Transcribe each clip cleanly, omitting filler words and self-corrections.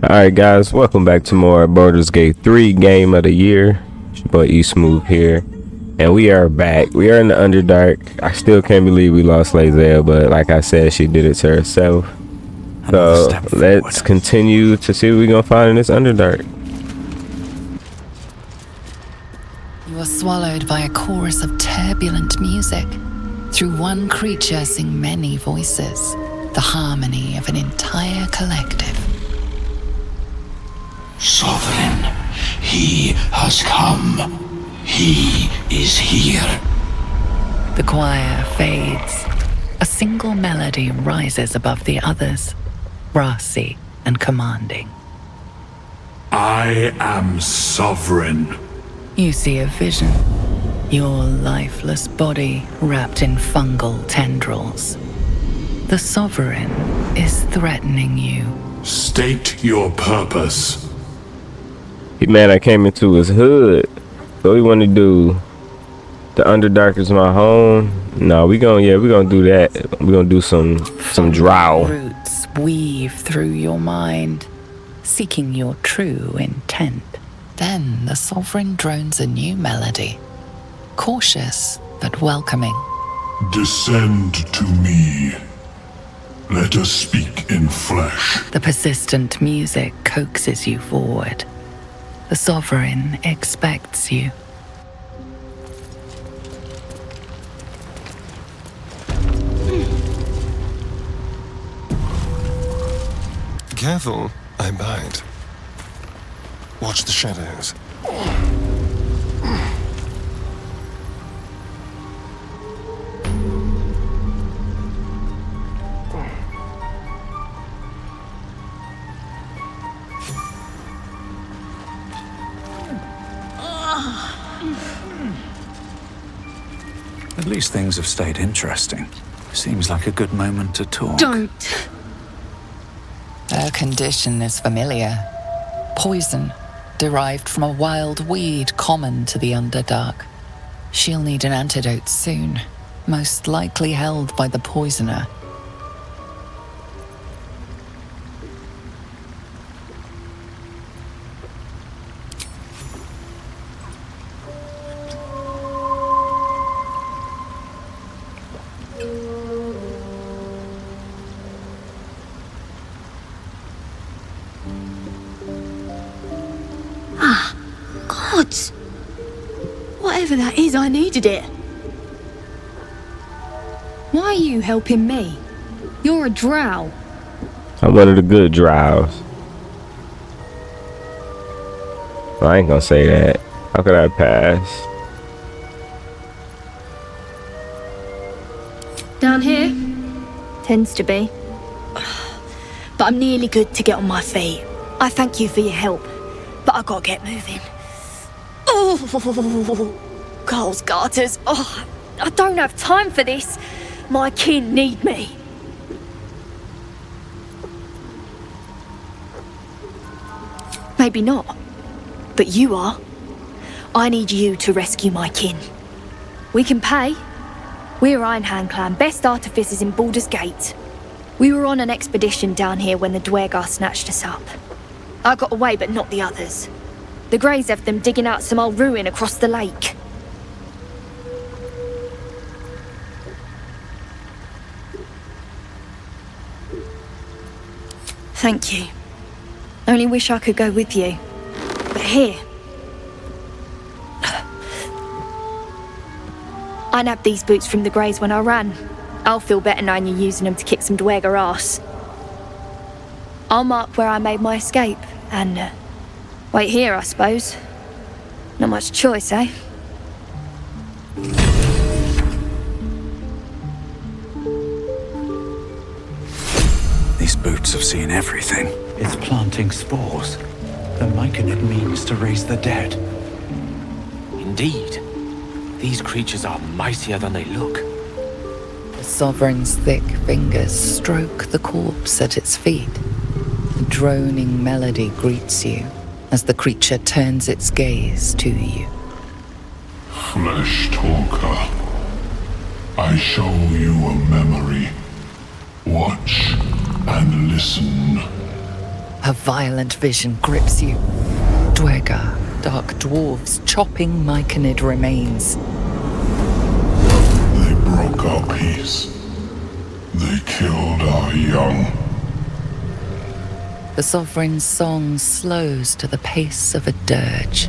Alright guys, welcome back to more Baldur's Gate 3 game of the year. It's your boy E-Smooth here. And we are back. We are in the Underdark. I still can't believe we lost Lae'zel, but like I said, she did it to herself. So let's continue to see what we're gonna find in this Underdark. You are swallowed by a chorus of turbulent music. Through one creature sing many voices, the harmony of an entire collective. Sovereign, he has come. He is here. The choir fades. A single melody rises above the others, brassy and commanding. I am sovereign. You see a vision. Your lifeless body wrapped in fungal tendrils. The Sovereign is threatening you. State your purpose. He mad I came into his hood. What we want to do? The Underdark is my home. No, we gonna do that. We gonna do some drow. Roots weave through your mind, seeking your true intent. Then the Sovereign drones a new melody, cautious but welcoming. Descend to me. Let us speak in flesh. The persistent music coaxes you forward. The Sovereign expects you. Careful, I bite. Watch the shadows. At least things have stayed interesting. Seems like a good moment to talk. Don't. Her condition is familiar. Poison, derived from a wild weed common to the Underdark. She'll need an antidote soon, most likely held by the poisoner. God! Whatever that is, I needed it. Why are you helping me? You're a drow. I'm one of the good drows. I ain't gonna say that. How could I pass? Down here? Tends to be. But I'm nearly good to get on my feet. I thank you for your help, but I gotta get moving. Oh, Carl's garters. Oh, I don't have time for this. My kin need me. Maybe not, but you are. I need you to rescue my kin. We can pay. We're Ironhand Clan, best artificers in Baldur's Gate. We were on an expedition down here when the Dwergar snatched us up. I got away, but not the others. The Greys have them digging out some old ruin across the lake. Thank you. Only wish I could go with you. But here... I nabbed these boots from the Greys when I ran. I'll feel better knowing you're using them to kick some Dwergar ass. I'll mark where I made my escape, and wait here, I suppose. Not much choice, eh? These boots have seen everything. It's planting spores. The myconid means to raise the dead. Indeed. These creatures are mightier than they look. The Sovereign's thick fingers stroke the corpse at its feet. A droning melody greets you as the creature turns its gaze to you. Flesh talker. I show you a memory. Watch and listen. A violent vision grips you. Dwergar, dark dwarves chopping Myconid remains. They broke our peace. They killed our young. The Sovereign's song slows to the pace of a dirge.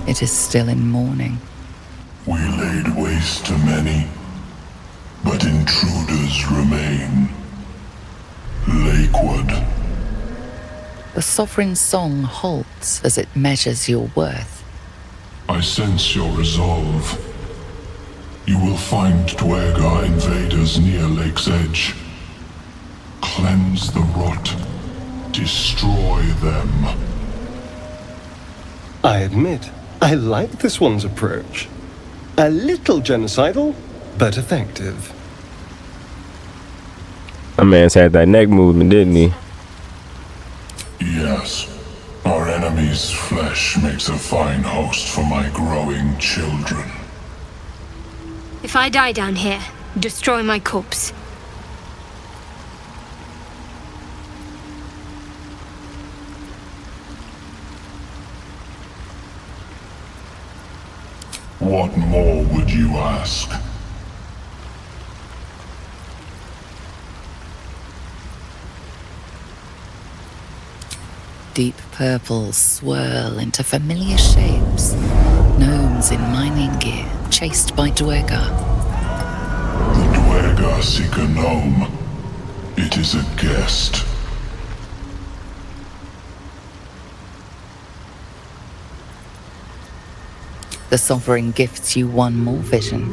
It is still in mourning. We laid waste to many, but intruders remain. Lakewood. The Sovereign's song halts as it measures your worth. I sense your resolve. You will find Dwergar invaders near Lake's Edge. Cleanse the rot. Destroy them. I admit, I like this one's approach. A little genocidal, but effective. My man's had that neck movement, didn't he? Yes. Our enemy's flesh makes a fine host for my growing children. If I die down here, destroy my corpse. What more would you ask? Deep purples swirl into familiar shapes. Gnomes in mining gear, chased by Dwergar. The Dwergar seek a gnome. It is a guest. The Sovereign gifts you one more vision.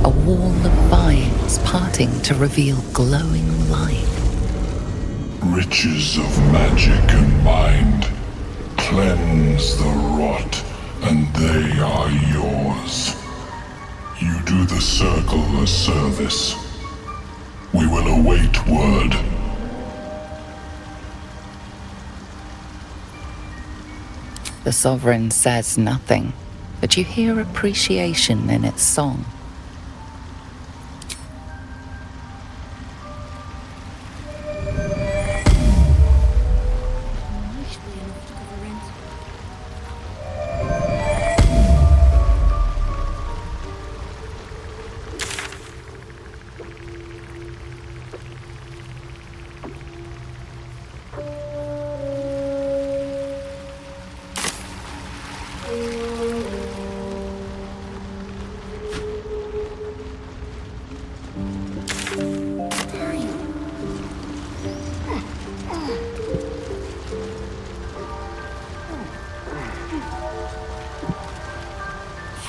A wall of vines parting to reveal glowing light. Riches of magic and mind. Cleanse the rot, and they are yours. You do the circle a service. We will await word. The Sovereign says nothing, but you hear appreciation in its song.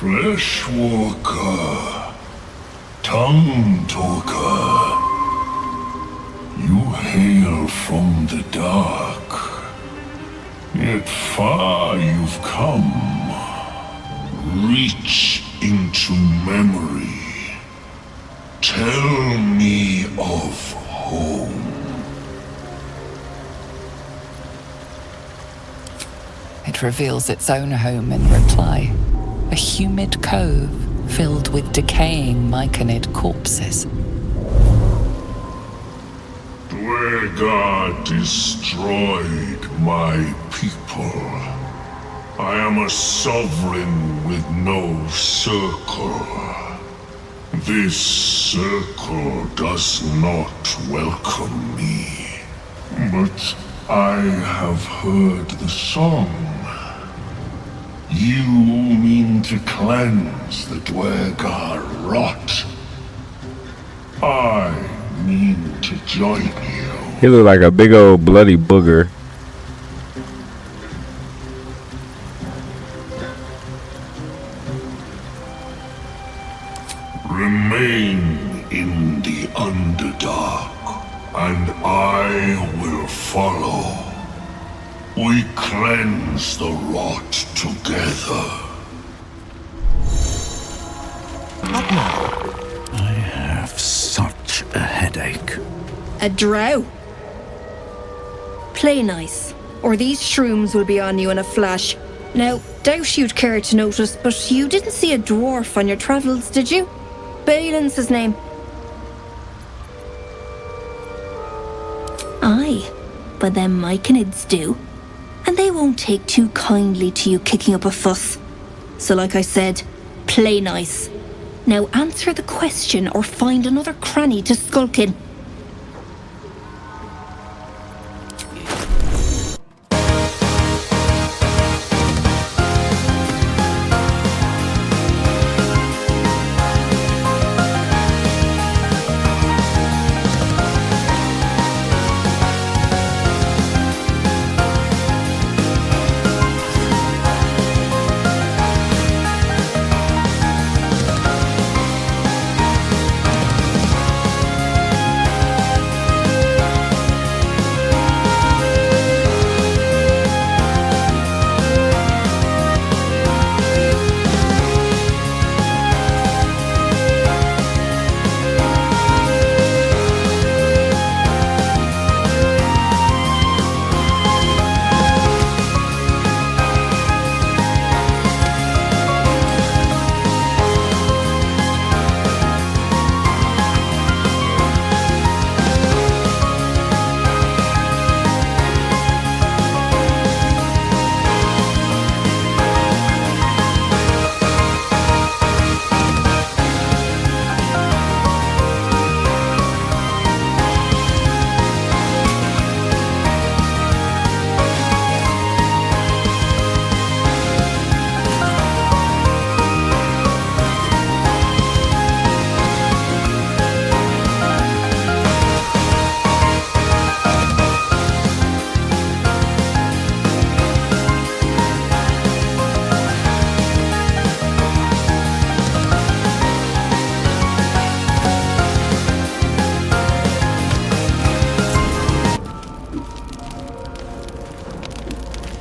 Fleshwalker, tongue talker, you hail from the dark, yet far you've come. Reach into memory. Tell me of home. It reveals its own home in reply. A humid cove filled with decaying Myconid corpses. Dwergar destroyed my people. I am a sovereign with no circle. This circle does not welcome me. But I have heard the song. You mean to cleanse the Dwergar rot. I mean to join you. He look like a big old bloody booger. Remain in the Underdark, and I will follow. We cleanse the rot together. I have such a headache. A drow. Play nice, or these shrooms will be on you in a flash. Now, doubt you'd care to notice, but you didn't see a dwarf on your travels, did you? Balin's his name. Aye, but of them Myconids do. And they won't take too kindly to you kicking up a fuss. So like I said, play nice. Now answer the question or find another cranny to skulk in.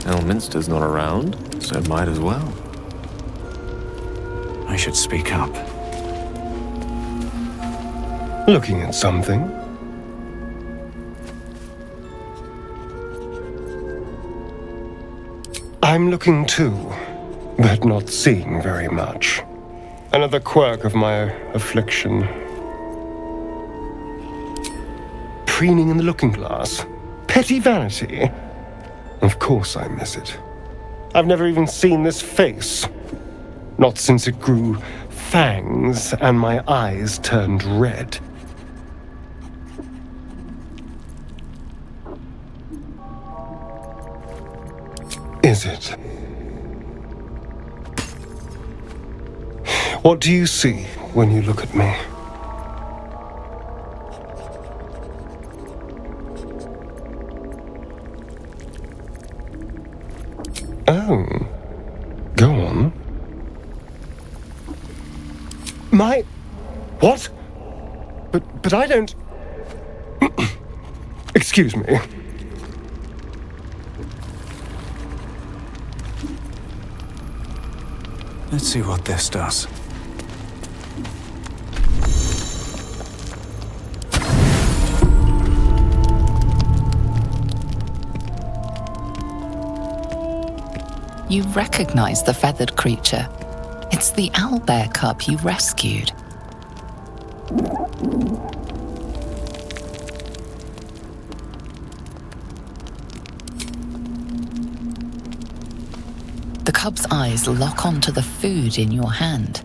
Elminster's not around, so might as well. I should speak up. Looking at something? I'm looking too, but not seeing very much. Another quirk of my affliction. Preening in the looking glass. Petty vanity. Of course I miss it. I've never even seen this face. Not since it grew fangs and my eyes turned red. Is it? What do you see when you look at me? Oh. Go on. My... What? But I don't... Excuse me. Let's see what this does. You recognize the feathered creature. It's the owlbear cub you rescued. The cub's eyes lock onto the food in your hand.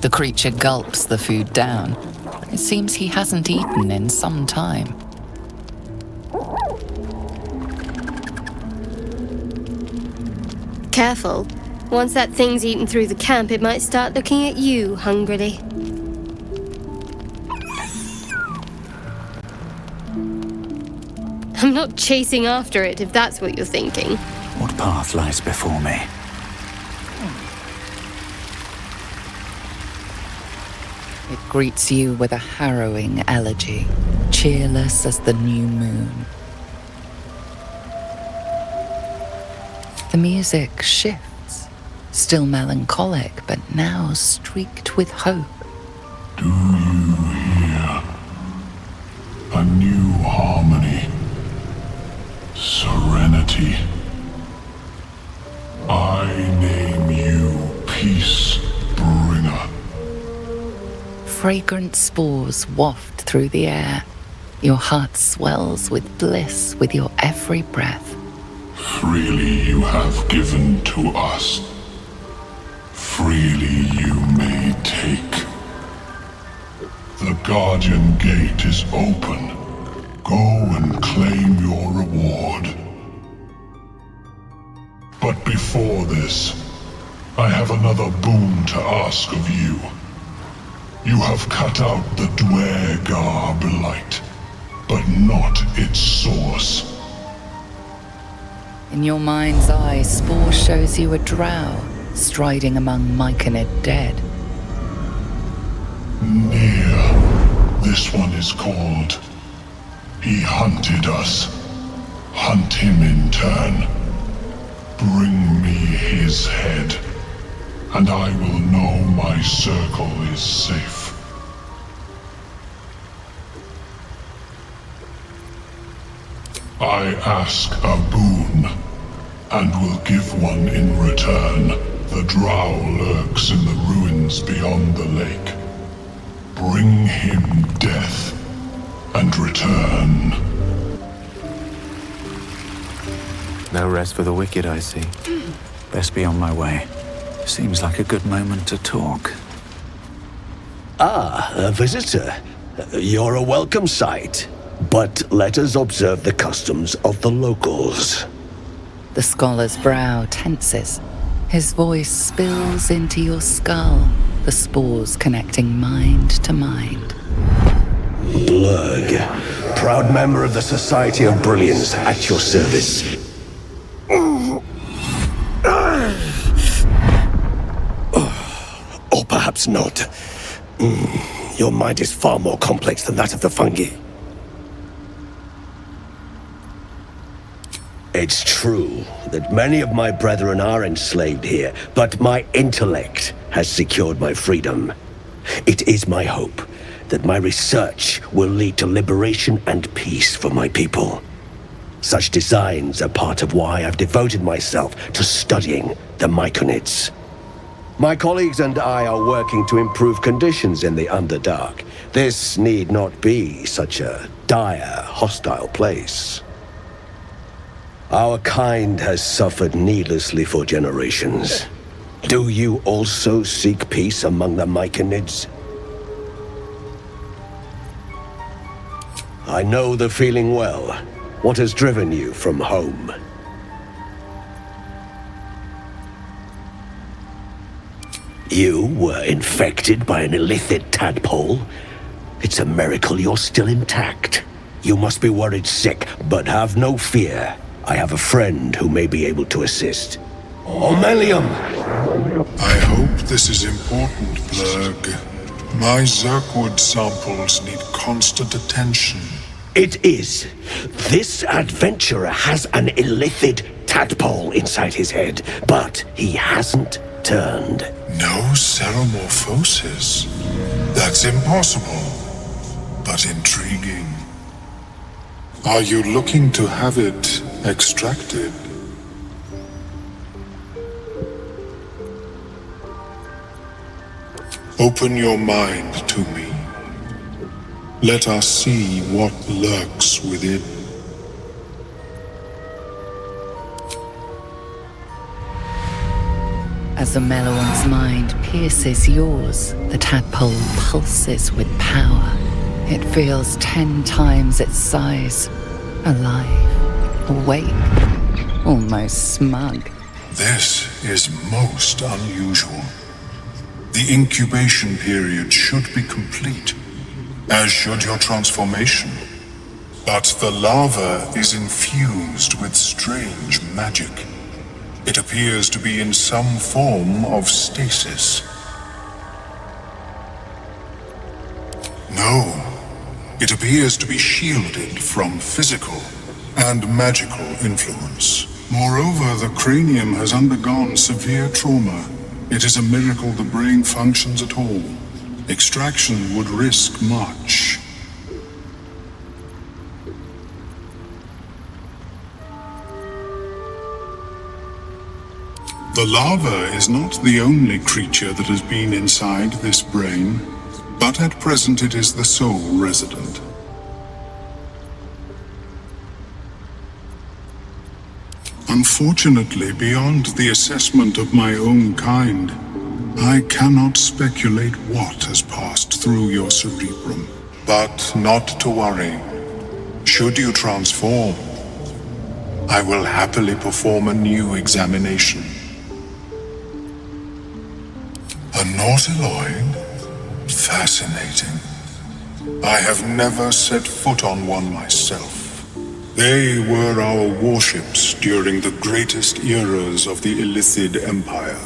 The creature gulps the food down. It seems he hasn't eaten in some time. Careful. Once that thing's eaten through the camp, it might start looking at you hungrily. I'm not chasing after it, if that's what you're thinking. What path lies before me? It greets you with a harrowing elegy, cheerless as the new moon. The music shifts, still melancholic, but now streaked with hope. Do you hear? A new harmony. Serenity. I name you Peace Bringer. Fragrant spores waft through the air. Your heart swells with bliss with your every breath. Freely you have given to us. Freely you may take. The Guardian Gate is open. Go and claim your reward. But before this, I have another boon to ask of you. You have cut out the Dwergar blight, but not its source. In your mind's eye, Spore shows you a drow striding among Myconid dead. Near. This one is called. He hunted us. Hunt him in turn. Bring me his head, and I will know my circle is safe. I ask a boon, and will give one in return. The drow lurks in the ruins beyond the lake. Bring him death, and return. No rest for the wicked, I see. Best be on my way. Seems like a good moment to talk. Ah, a visitor. You're a welcome sight. But let us observe the customs of the locals. The scholar's brow tenses. His voice spills into your skull, the spores connecting mind to mind. Blurg, proud member of the Society of Brilliance, at your service. Or perhaps not. Your mind is far more complex than that of the fungi. It's true that many of my brethren are enslaved here, but my intellect has secured my freedom. It is my hope that my research will lead to liberation and peace for my people. Such designs are part of why I've devoted myself to studying the Myconids. My colleagues and I are working to improve conditions in the Underdark. This need not be such a dire, hostile place. Our kind has suffered needlessly for generations. Do you also seek peace among the Myconids? I know the feeling well. What has driven you from home? You were infected by an illithid tadpole? It's a miracle you're still intact. You must be worried sick, but have no fear. I have a friend who may be able to assist. Omelium! I hope this is important, Blurg. My Zerkwood samples need constant attention. It is. This adventurer has an illithid tadpole inside his head, but he hasn't turned. No ceremorphosis. That's impossible, but intriguing. Are you looking to have it extracted? Open your mind to me. Let us see what lurks within. As the Meloan's mind pierces yours, the tadpole pulses with power. It feels 10 times its size. Alive, awake, almost smug. This is most unusual. The incubation period should be complete, as should your transformation. But the larva is infused with strange magic. It appears to be in some form of stasis. No, it appears to be shielded from physical and magical influence. Moreover, the cranium has undergone severe trauma. It is a miracle the brain functions at all. Extraction would risk much. The larva is not the only creature that has been inside this brain. but at present it is the sole resident. Unfortunately, beyond the assessment of my own kind, I cannot speculate what has passed through your cerebrum. But not to worry. Should you transform, I will happily perform a new examination. A nautiloid? Fascinating. I have never set foot on one myself. They were our warships during the greatest eras of the Illithid Empire.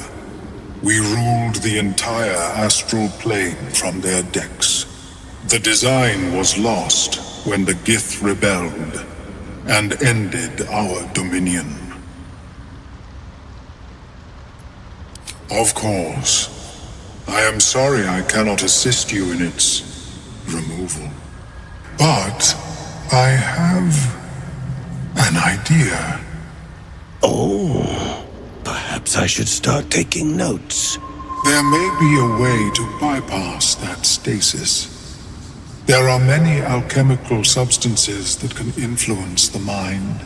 We ruled the entire astral plane from their decks. The design was lost when the Gith rebelled and ended our dominion. Of course, I am sorry I cannot assist you in its removal. But I have an idea. Oh, perhaps I should start taking notes. There may be a way to bypass that stasis. There are many alchemical substances that can influence the mind.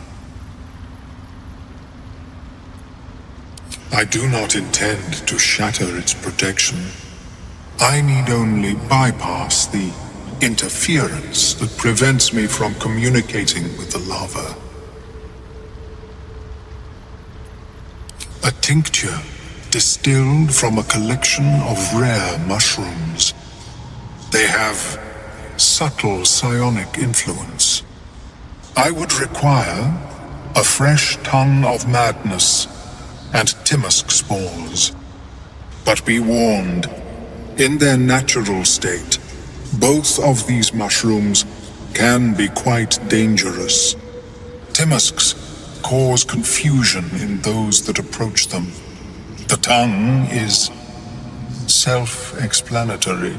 I do not intend to shatter its protection. I need only bypass the interference that prevents me from communicating with the lava. A tincture distilled from a collection of rare mushrooms. They have subtle psionic influence. I would require a fresh ton of madness and Timusk spores. But be warned, in their natural state, both of these mushrooms can be quite dangerous. Timusks cause confusion in those that approach them. The tongue is self-explanatory.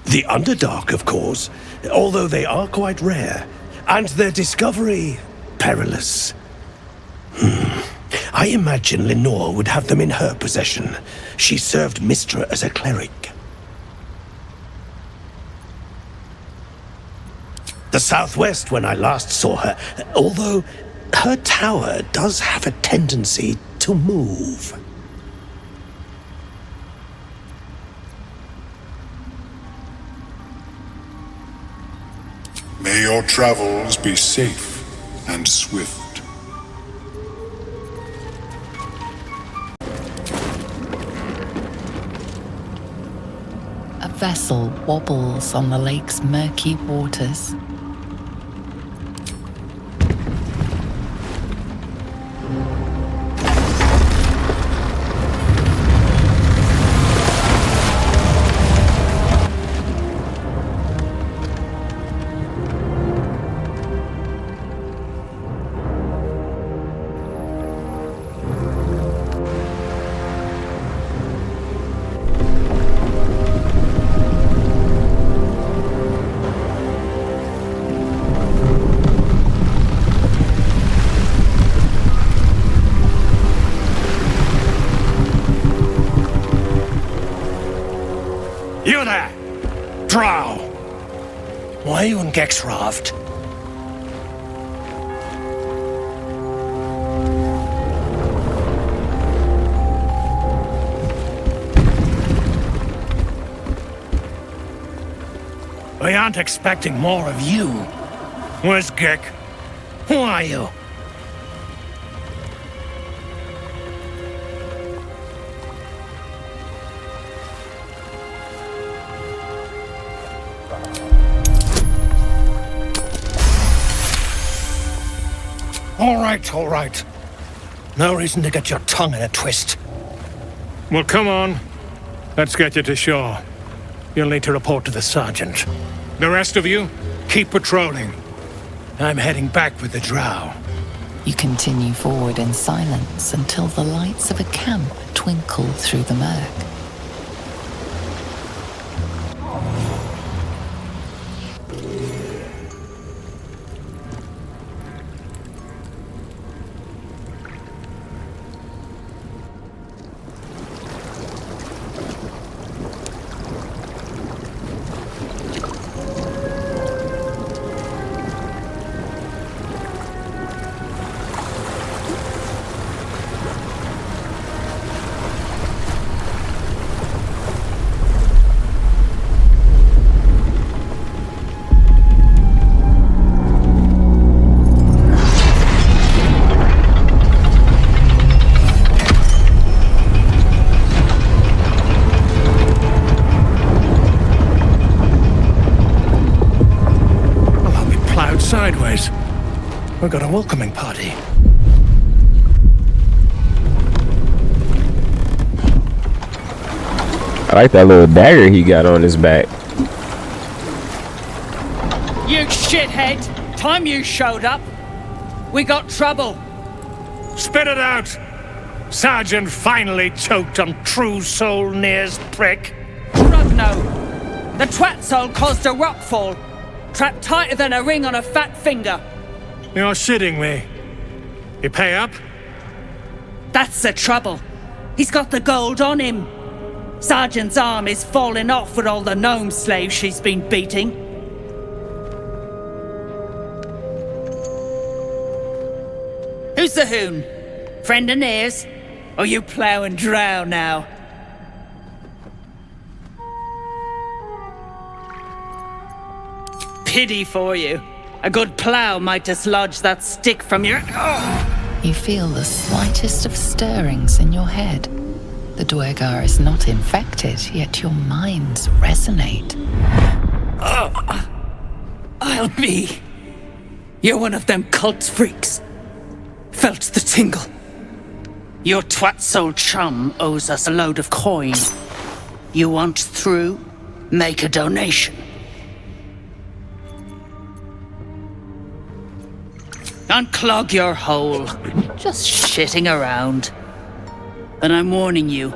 The Underdark, of course, although they are quite rare, and their discovery perilous. I imagine Lenore would have them in her possession. She served Mystra as a cleric. The southwest when I last saw her, although her tower does have a tendency to move. May your travels be safe and swift. A vessel wobbles on the lake's murky waters. You there! Drow! Why are you in Gexraft? We aren't expecting more of you. Where's Gek? Who are you? All right. No reason to get your tongue in a twist. Well, come on. Let's get you to shore. You'll need to report to the sergeant. The rest of you, keep patrolling. I'm heading back with the drow. You continue forward in silence until the lights of a camp twinkle through the murk. Anyways, we've got a welcoming party. I like that little dagger he got on his back. You shithead! Time you showed up. We got trouble. Spit it out! Sergeant finally choked on True Soul Near's prick. Rugno! The twat soul caused a rockfall. Trapped tighter than a ring on a fat finger. You're shitting me. You pay up? That's the trouble. He's got the gold on him. Sergeant's arm is falling off with all the gnome slaves she's been beating. Who's the hoon? Friend of Near's? Or you plough and drow now? Pity for you. A good plough might dislodge that stick from your... Oh. You feel the slightest of stirrings in your head. The Dwegar is not infected, yet your minds resonate. Oh. I'll be... You're one of them cult freaks. Felt the tingle. Your twat soul chum owes us a load of coin. You want through? Make a donation. Unclog your hole. Just shitting around. And I'm warning you,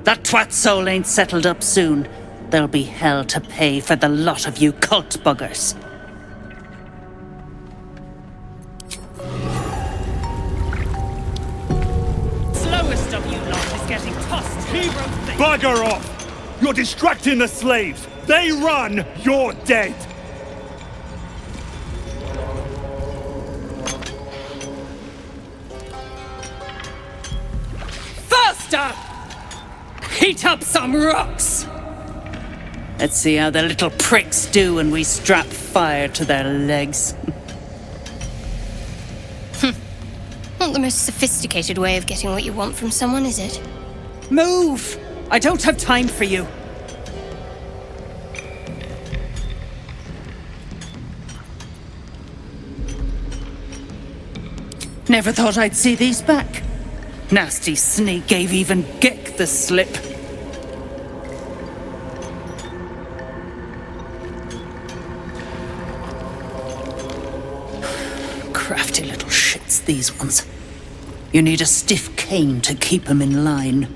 that twat soul ain't settled up soon. There'll be hell to pay for the lot of you cult buggers. Slowest of you lot is getting tossed. Bugger off! You're distracting the slaves. They run, you're dead. Faster! Heat up some rocks! Let's see how the little pricks do when we strap fire to their legs. Not the most sophisticated way of getting what you want from someone, is it? Move! I don't have time for you. Never thought I'd see these back. Nasty sneak gave even Gek the slip. Crafty little shits, these ones. You need a stiff cane to keep them in line.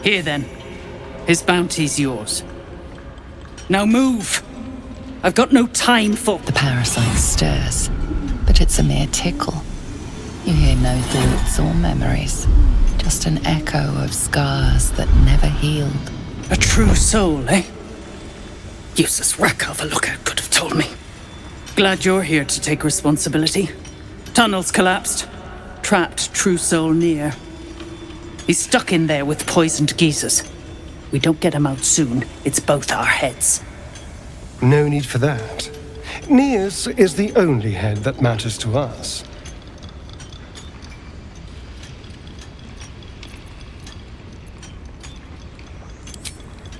Here then. His bounty's yours. Now move! I've got no time for... The parasite stirs, but it's a mere tickle. You hear no thoughts or memories, just an echo of scars that never healed. A true soul, eh? Useless wreck of a lookout could have told me. Glad you're here to take responsibility. Tunnels collapsed. Trapped true soul near. He's stuck in there with poisoned geezers. We don't get him out soon, it's both our heads. No need for that. Near's is the only head that matters to us.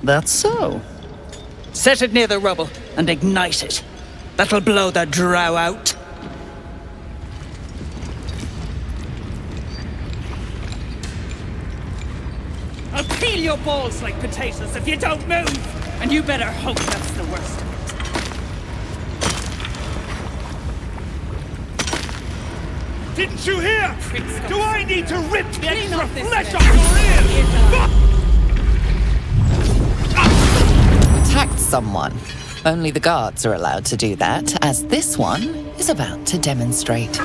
That's so. Set it near the rubble and ignite it. That'll blow the drow out. I'll peel your balls like potatoes if you don't move! And you better hope that's the worst of it. Didn't you hear? Do I need to rip the extra flesh off your ears? Attacked someone. Only the guards are allowed to do that, as this one is about to demonstrate.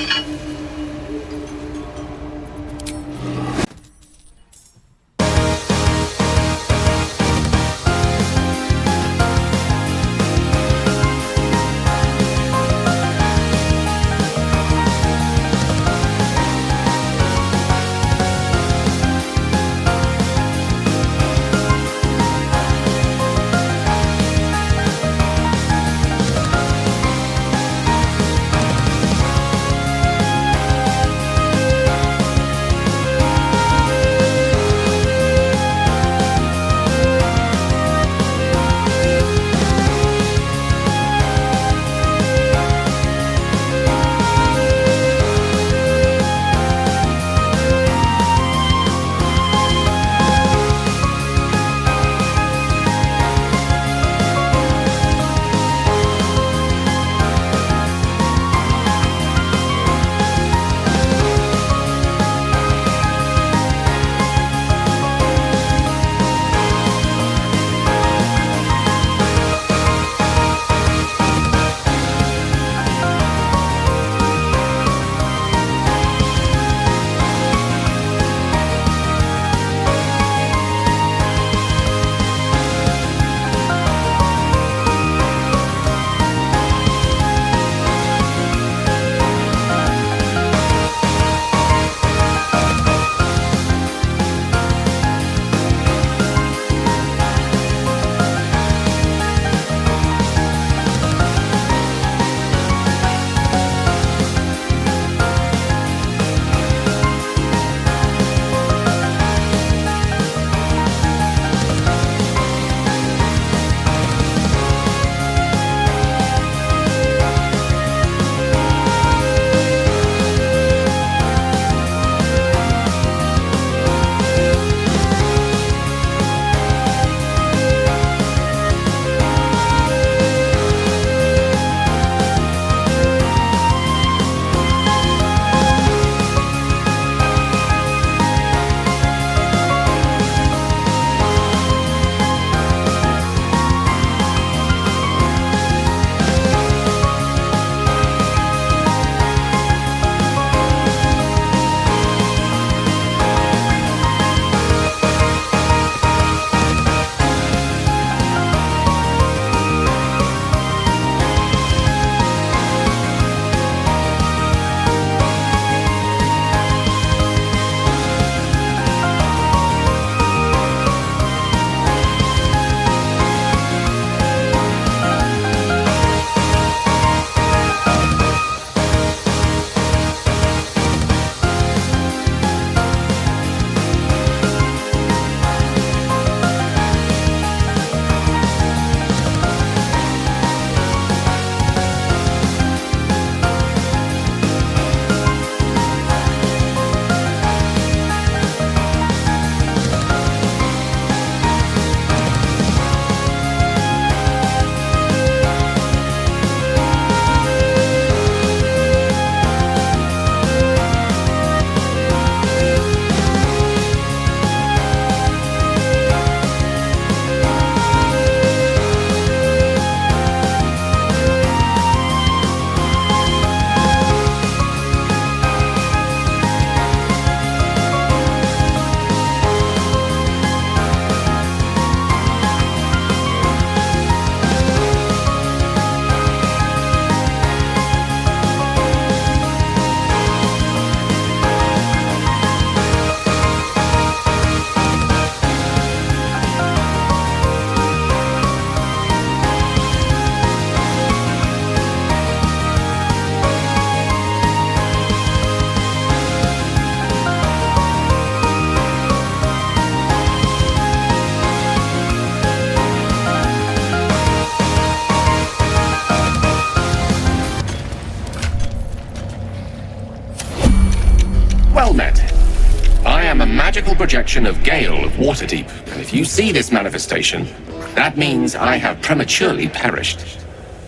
magical projection of Gale of Waterdeep, and if you see this manifestation, that means I have prematurely perished.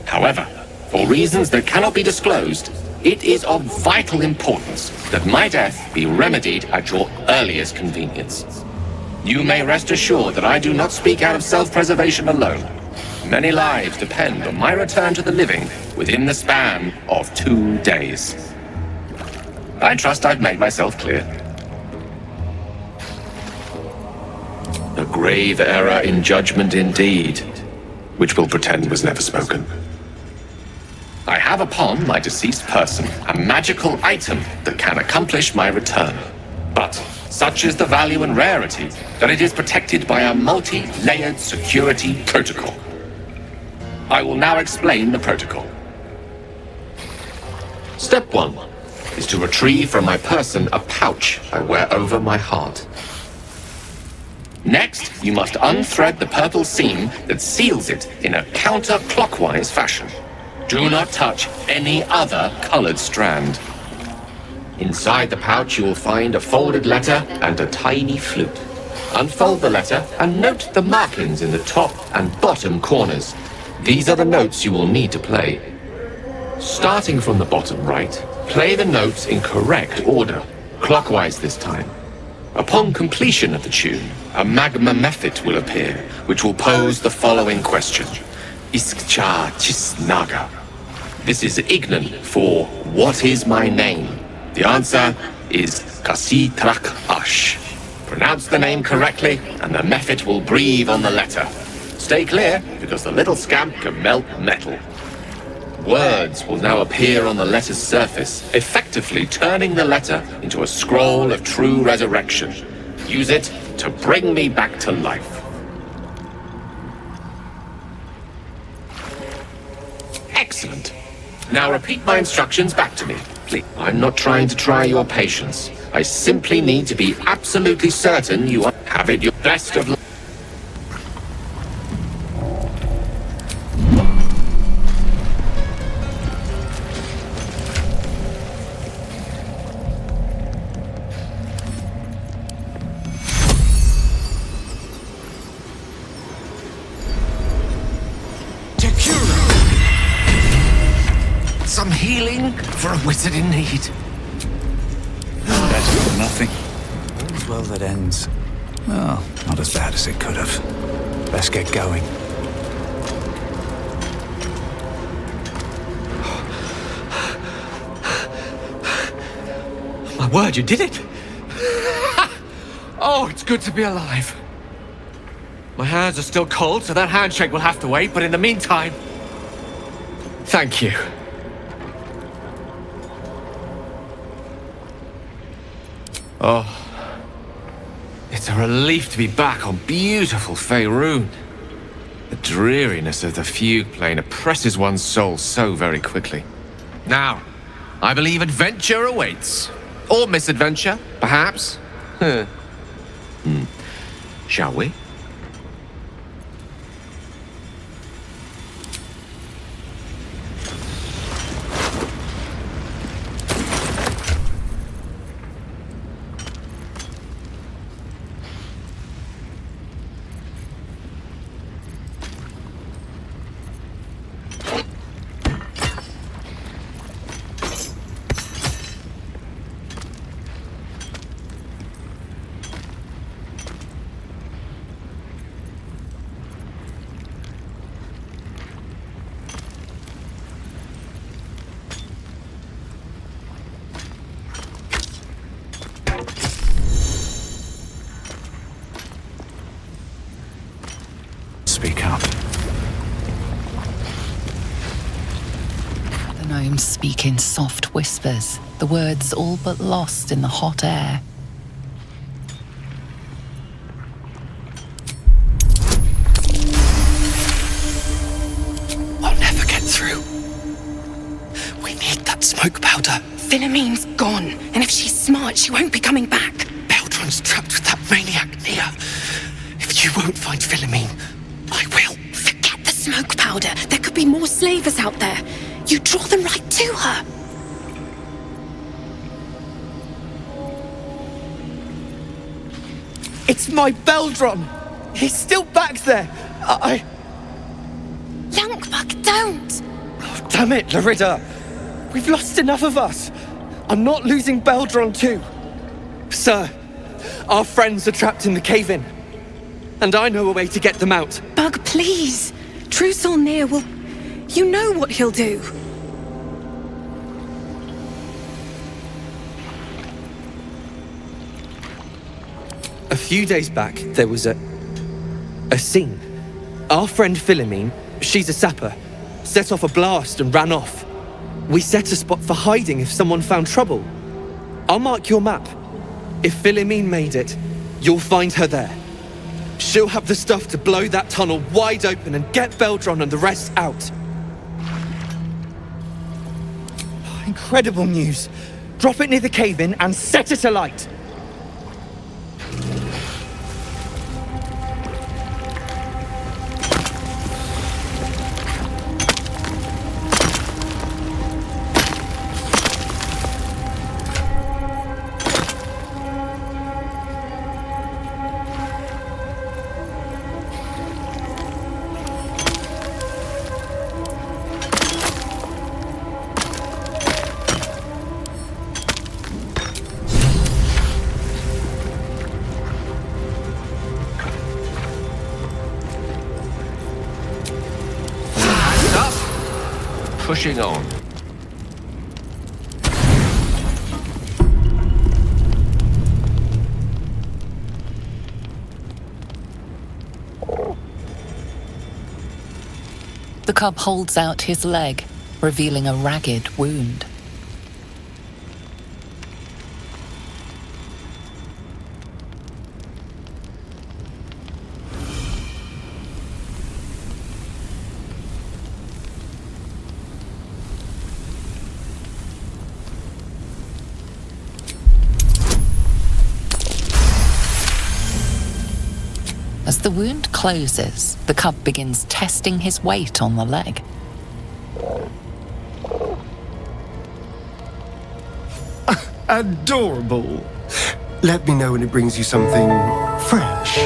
However, for reasons that cannot be disclosed, it is of vital importance that my death be remedied at your earliest convenience. You may rest assured that I do not speak out of self-preservation alone. Many lives depend on my return to the living within the span of 2 days. I trust I've made myself clear. A grave error in judgment indeed, which we'll pretend was never spoken. I have upon my deceased person a magical item that can accomplish my return. But such is the value and rarity that it is protected by a multi-layered security protocol. I will now explain the protocol. Step 1 is to retrieve from my person a pouch I wear over my heart. Next, you must unthread the purple seam that seals it in a counterclockwise fashion. Do not touch any other colored strand. Inside the pouch you will find a folded letter and a tiny flute. Unfold the letter and note the markings in the top and bottom corners. These are the notes you will need to play. Starting from the bottom right, play the notes in correct order, clockwise this time. Upon completion of the tune, a magma method will appear, which will pose the following question. Iskcha Chisnaga. This is Ignan for what is my name? The answer is Kasitrak Ash. Pronounce the name correctly, and the method will breathe on the letter. Stay clear, because the little scamp can melt metal. Words will now appear on the letter's surface, effectively turning the letter into a scroll of true resurrection. Use it to bring me back to life. Excellent. Now repeat my instructions back to me, please. I'm not trying to try your patience. I simply need to be absolutely certain you have it your best of luck. Some healing for a wizard in need. Better than nothing. All's well that ends. Well, not as bad as it could have. Let's get going. My word, you did it! Oh, it's good to be alive. My hands are still cold, so that handshake will have to wait, but in the meantime, thank you. Oh, it's a relief to be back on beautiful Faerun. The dreariness of the fugue plane oppresses one's soul so very quickly. Now, I believe adventure awaits. Or misadventure, perhaps. Shall we? Speak up. The gnomes speak in soft whispers, the words all but lost in the hot air. I'll never get through. We need that smoke powder. Philommene's gone, and if she's smart, she won't be coming back. Beldron's trapped with that maniac Nia. If you won't find Philomene, I will. Forget the smoke powder. There could be more slavers out there. You draw them right to her. It's my Beldron! He's still back there! Lankbuck, don't! Oh, damn it, Larida! We've lost enough of us! I'm not losing Beldron too! Sir, our friends are trapped in the cave-in. And I know a way to get them out. Bug, please! True Solnir will... You know what he'll do. A few days back, there was a scene. Our friend Philomene, she's a sapper, set off a blast and ran off. We set a spot for hiding if someone found trouble. I'll mark your map. If Philomene made it, you'll find her there. She'll have the stuff to blow that tunnel wide open and get Beldron and the rest out. Incredible news. Drop it near the cave-in and set it alight. Pushing on. The cub holds out his leg, revealing a ragged wound. As the wound closes, the cub begins testing his weight on the leg. Adorable. Let me know when it brings you something fresh.